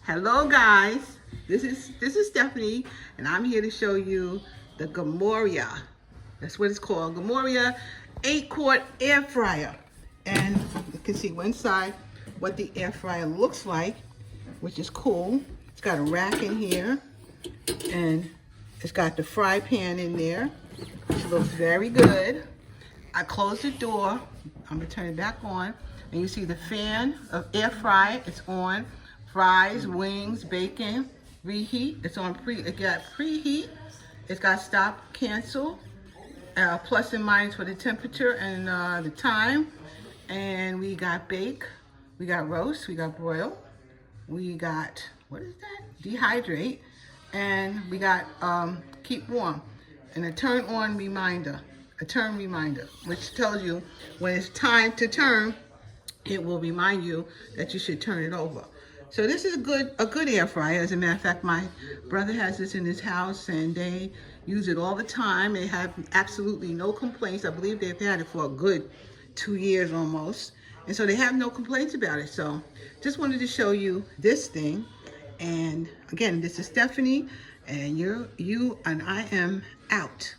Hello guys, this is Stephanie, and I'm here to show you the Gourmia. That's what it's called, Gourmia 8-quart air fryer. And you can see one side what the air fryer looks like, which is cool. It's got a rack in here, and it's got the fry pan in there, which looks very good. I closed the door. I'm gonna turn it back on, and you see the fan of air fry. It's on. Fries, wings, bacon, reheat. It's on it got preheat. It's got stop, cancel, plus and minus for the temperature and the time. And we got bake, we got roast, we got broil, we got, what is that? Dehydrate, and we got keep warm. And a turn on reminder, which tells you when it's time to turn, it will remind you that you should turn it over. So this is a good air fryer. As a matter of fact, my brother has this in his house, and they use it all the time. They have absolutely no complaints. I believe they've had it for a good 2 years almost, and so they have no complaints about it. So just wanted to show you this thing. And again, this is Stephanie, and you and I am out.